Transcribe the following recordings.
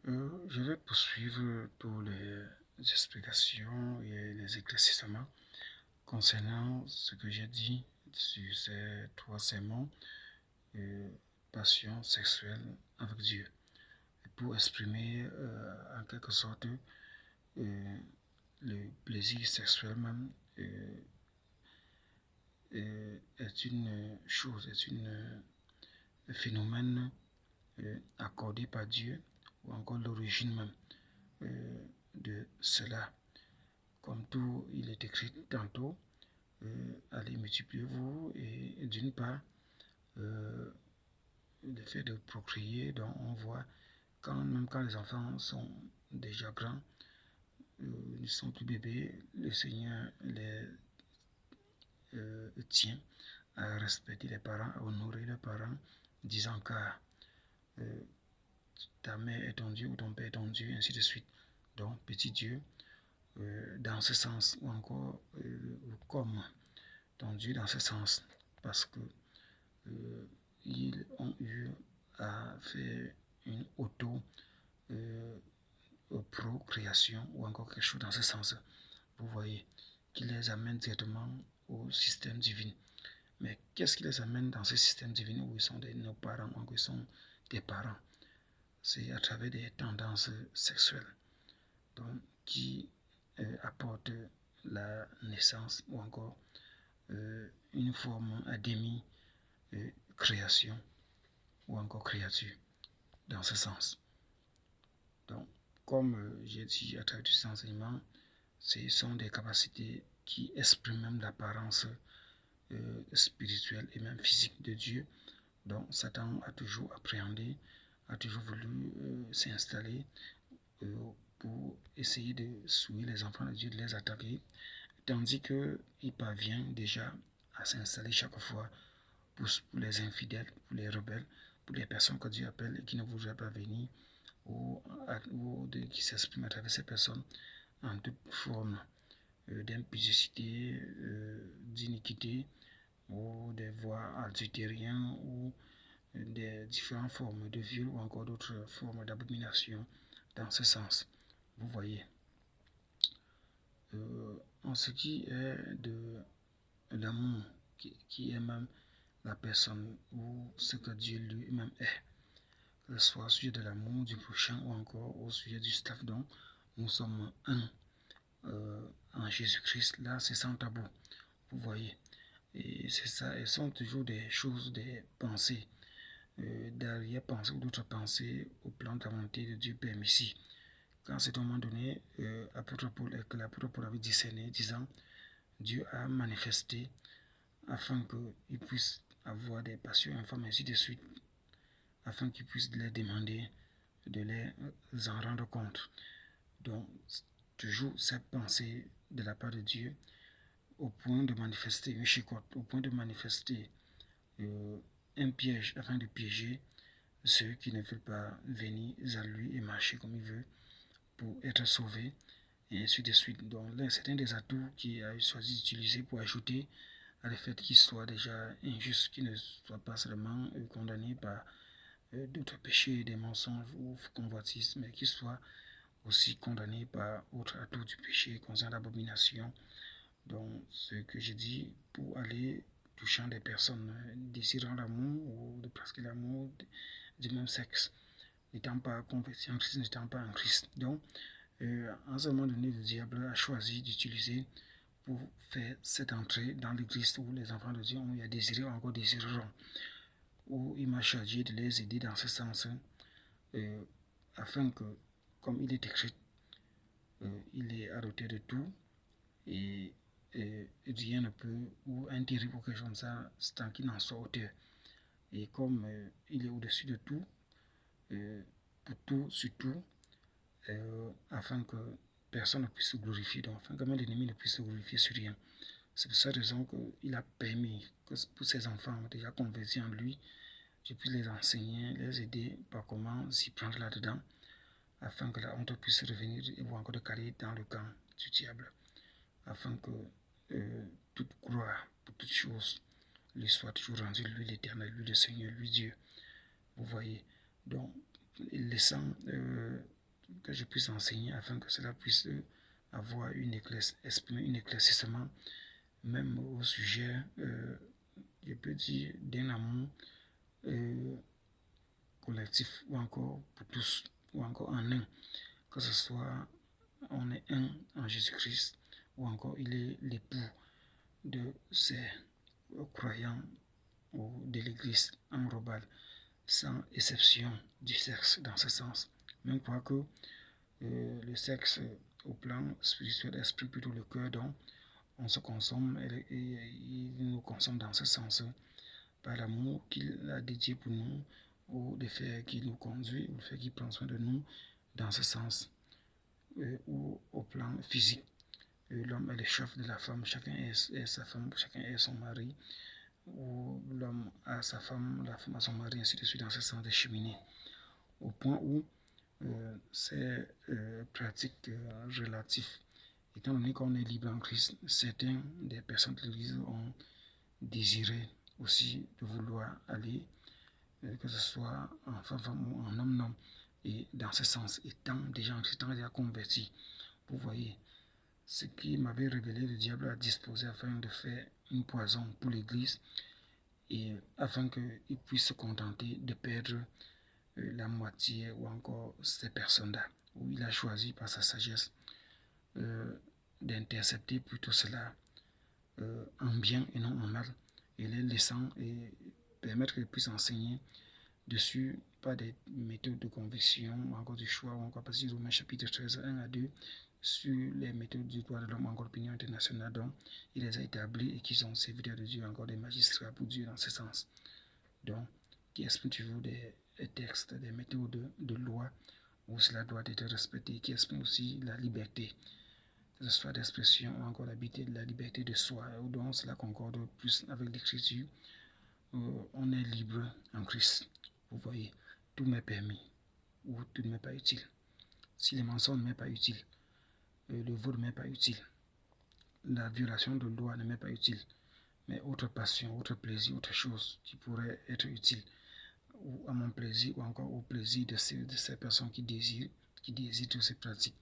Je vais poursuivre pour les explications et les éclaircissements concernant ce que j'ai dit sur ces trois sermons, passion sexuelle avec Dieu. Et pour exprimer en quelque sorte le plaisir sexuel même est une chose, un phénomène accordé par Dieu, ou encore l'origine même de cela. Comme tout, il est écrit tantôt, allez, multipliez-vous, et d'une part, le fait de procréer, donc on voit, même quand les enfants sont déjà grands, ils ne sont plus bébés, le Seigneur les tient à respecter les parents, à honorer leurs parents, disant car ta mère est ton Dieu ou ton père est ton Dieu, ainsi de suite. Donc, petit Dieu, dans ce sens, ou encore comme ton Dieu dans ce sens, parce que ils ont eu à faire une procréation ou encore quelque chose dans ce sens. Vous voyez, qui les amène directement au système divin. Mais qu'est-ce qui les amène dans ce système divin où ils sont nos parents, où ils sont des parents? C'est à travers des tendances sexuelles, donc qui apportent la naissance ou encore une forme à demi création ou encore créature dans ce sens. Donc, comme j'ai dit à travers ces enseignements, ce sont des capacités qui expriment même l'apparence spirituelle et même physique de Dieu. Donc, Satan a toujours appréhendé, a toujours voulu s'installer pour essayer de souiller les enfants de Dieu, de les attaquer, tandis qu'il parvient déjà à s'installer chaque fois pour les infidèles, pour les rebelles, pour les personnes que Dieu appelle et qui ne voudraient pas venir, ou qui s'expriment à travers ces personnes en toute forme d'impudicité, d'iniquité, ou des voies adultériennes, ou des différentes formes de viol, ou encore d'autres formes d'abomination dans ce sens. Vous voyez. En ce qui est de l'amour, qui est même la personne ou ce que Dieu lui-même est, que ce soit au sujet de l'amour du prochain ou encore au sujet du staff, donc nous sommes un en Jésus-Christ. Là, c'est sans tabou. Vous voyez. Et c'est ça, elles sont toujours des choses, des pensées, d'arrière-pensées ou d'autres pensées au plan de la volonté de Dieu permissive. Quand c'est à un moment donné, l'apôtre Paul avait discerné, disant, Dieu a manifesté afin qu'il puisse avoir des passions infâmes, ainsi de suite, afin qu'il puisse les demander de les en rendre compte. Donc, toujours cette pensée de la part de Dieu, au point de manifester une chicotte, au point de manifester un piège, afin de piéger ceux qui ne veulent pas venir à lui et marcher comme il veut pour être sauvés, et ainsi de suite. Donc là, c'est un des atouts qu'il a choisi d'utiliser pour ajouter à le fait qu'il soit déjà injuste, qu'il ne soit pas seulement condamné par d'autres péchés, des mensonges ou convoitises, mais qu'il soit aussi condamné par autre atout du péché concernant l'abomination. Donc, ce que j'ai dit pour aller touchant des personnes désirant l'amour ou de pratiquer l'amour du même sexe, n'étant pas convertis en Christ, n'étant pas en Christ. Donc, en ce moment donné, le diable a choisi d'utiliser pour faire cette entrée dans l'église où les enfants de Dieu ont eu à désirer ou encore désireront, où il m'a chargé de les aider dans ce sens, afin que, comme il est écrit, il est à l'auteur de tout, et rien ne peut, ou un terrible ou quelque chose comme ça, tant qu'il n'en soit auteur. Et comme il est au-dessus de tout, pour tout, sur tout, afin que personne ne puisse se glorifier, donc afin que même l'ennemi ne puisse se glorifier sur rien. C'est pour cette raison qu'il a permis que pour ses enfants déjà convertis en lui, je puisse les enseigner, les aider par comment s'y prendre là-dedans, afin que la honte puisse revenir et voir encore de caler dans le camp du diable, afin que toute gloire pour toute chose lui soit toujours rendue, lui l'Éternel, lui le Seigneur, lui Dieu. Vous voyez. Donc, laissant que je puisse enseigner afin que cela puisse avoir exprimer un éclaircissement, même au sujet, je peux dire, d'un amour collectif ou encore pour tous, ou encore en un, que ce soit on est un en Jésus-Christ ou encore il est l'époux de ces croyants ou de l'Église en global, sans exception du sexe dans ce sens. Même quoi que le sexe au plan spirituel exprime plutôt le cœur dont on se consomme et il nous consomme dans ce sens par l'amour qu'il a dédié pour nous ou le fait qu'il nous conduit ou le fait qu'il prend soin de nous dans ce sens ou au plan physique. L'homme est le chef de la femme, chacun est sa femme, chacun est son mari, ou l'homme a sa femme, la femme a son mari, ainsi de suite, dans ce sens de cheminer. Au point où ces pratiques relatives, étant donné qu'on est libre en Christ, certaines des personnes de l'Église ont désiré aussi de vouloir aller, que ce soit en femme ou en homme, et dans ce sens, étant déjà convertis, vous voyez, ce qui m'avait révélé, le diable a disposé afin de faire une poison pour l'Église et afin qu'il puisse se contenter de perdre la moitié ou encore ces personnes-là, où il a choisi par sa sagesse d'intercepter plutôt cela en bien et non en mal, et les laissant et permettre qu'ils puissent enseigner dessus pas des méthodes de conviction ou encore du choix ou encore passer Romains chapitre 13 1 à 2 sur les méthodes du droit de l'homme, encore l'opinion internationale, donc il les a établis et qui sont serviteurs de Dieu, encore des magistrats pour Dieu dans ce sens. Donc, qui expriment toujours des textes, des méthodes de loi où cela doit être respecté, qui expriment aussi la liberté, que ce soit d'expression ou encore la liberté de soi, ou donc cela concorde plus avec l'écriture. On est libre en Christ. Vous voyez, tout m'est permis ou tout ne m'est pas utile. Si les mensonges ne m'est pas utile, le vol ne m'est pas utile, la violation de loi ne m'est pas utile, mais autre passion, autre plaisir, autre chose qui pourrait être utile ou à mon plaisir ou encore au plaisir de ces personnes qui désirent toutes ces pratiques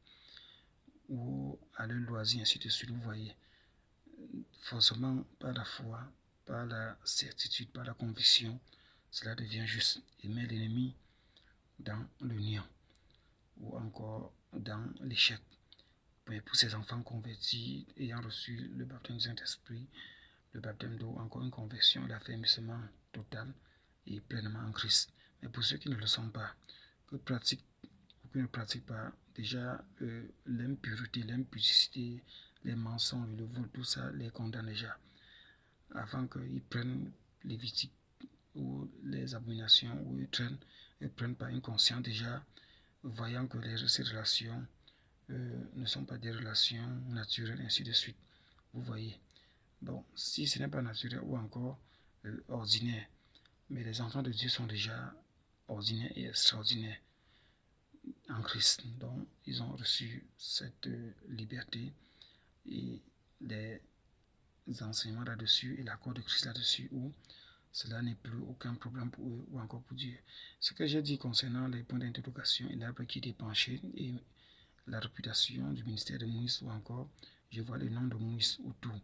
ou à leur loisir, ainsi de suite. Vous voyez, forcément par la foi, par la certitude, par la conviction, cela devient juste et met l'ennemi dans le néant ou encore dans l'échec. Pour ces enfants convertis ayant reçu le baptême du Saint-Esprit, le baptême d'eau, encore une conversion, l'affermissement total et pleinement en Christ. Mais pour ceux qui ne le sont pas, qui ne pratiquent pas, déjà l'impureté, l'impudicité, les mensonges, le vol, tout ça les condamne déjà. Avant qu'ils prennent les Lévitique ou les abominations, ou ils prennent pas une conscience déjà, voyant que ces relations ne sont pas des relations naturelles, ainsi de suite. Vous voyez. Bon, si ce n'est pas naturel ou encore ordinaire, mais les enfants de Dieu sont déjà ordinaires et extraordinaires en Christ. Donc, ils ont reçu cette liberté et les enseignements là-dessus et l'accord de Christ là-dessus où cela n'est plus aucun problème pour eux ou encore pour Dieu. Ce que j'ai dit concernant les points d'interrogation et l'arbre qui était penché et la réputation du ministère de Moïse ou encore je vois le nom de Moïse autour.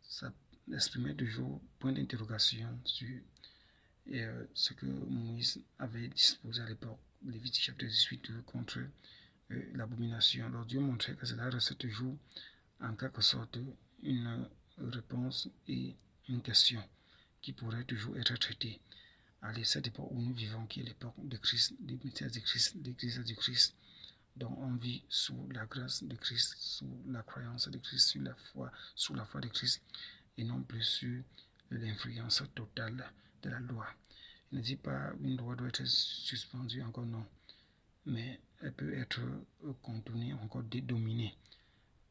Ça exprimait toujours point d'interrogation sur ce que Moïse avait disposé à l'époque, Lévitique chapitre 18 contre l'abomination. Alors Dieu montrait que cela reste toujours en quelque sorte une réponse et une question qui pourrait toujours être traitée à cette époque où nous vivons, qui est l'époque de Christ, du ministère de Christ, l'Église du Christ. Donc on vit sous la grâce de Christ, sous la croyance de Christ, sous la foi de Christ, et non plus sur l'influence totale de la loi. Il ne dit pas une loi doit être suspendue, encore non, mais elle peut être contournée, encore dominée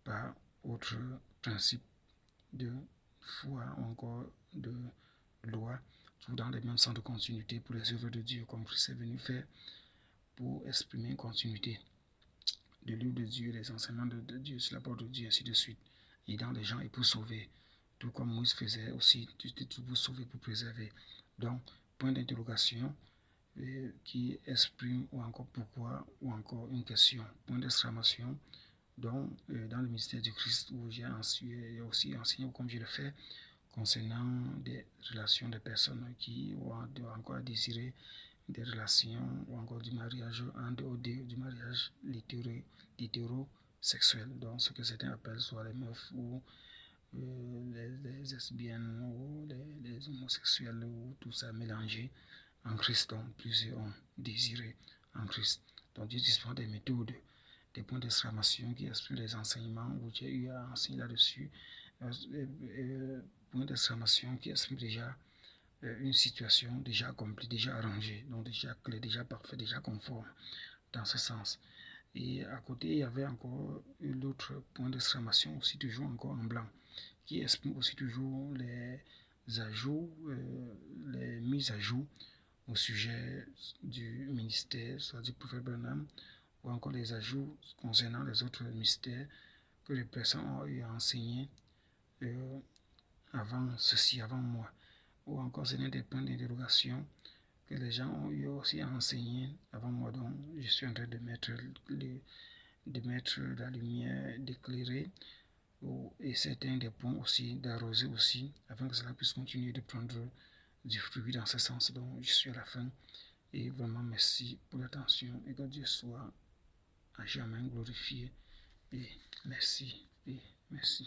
par autre principe de foi ou encore de loi, tout dans les mêmes sens de continuité pour les œuvres de Dieu, comme Christ est venu faire pour exprimer une continuité de l'œuvre de Dieu, les enseignements de Dieu sur la parole de Dieu, ainsi de suite, et dans les gens et pour sauver, tout comme Moïse faisait aussi, tout pour sauver, pour préserver. Donc, point d'interrogation, qui exprime ou encore pourquoi ou encore une question, point d'exclamation. Donc, dans le ministère du Christ, où j'ai aussi enseigné, comme je le fais, concernant des relations de personnes qui ont encore désiré des relations ou encore du mariage en dehors du mariage hétérosexuel. Donc, ce que certains appellent soit les meufs ou les lesbiennes ou les homosexuels ou tout ça mélangé en Christ. Donc, plusieurs ont désiré en Christ. Donc, Dieu dispose des méthodes, des points d'exclamation qui expriment les enseignements où j'ai eu à enseigner là-dessus. Points d'exclamation qui expriment déjà une situation déjà accomplie, déjà arrangée, donc déjà claire, déjà parfaite, déjà conforme dans ce sens. Et à côté, il y avait encore l'autre point d'exclamation, aussi toujours encore en blanc, qui exprime aussi toujours les ajouts, les mises à jour au sujet du ministère, soit du prophète Branham, ou encore les ajouts concernant les autres mystères que les personnes ont eu à enseigner avant ceci, avant moi. Ou encore, ce n'est des points d'interrogation que les gens ont eu aussi à enseigner avant moi. Donc, je suis en train de mettre la lumière, d'éclairer et certains des points aussi, d'arroser aussi, afin que cela puisse continuer de prendre du fruit dans ce sens. Donc, je suis à la fin. Et vraiment, merci pour l'attention et que Dieu soit à jamais glorifié. Et merci. Et merci.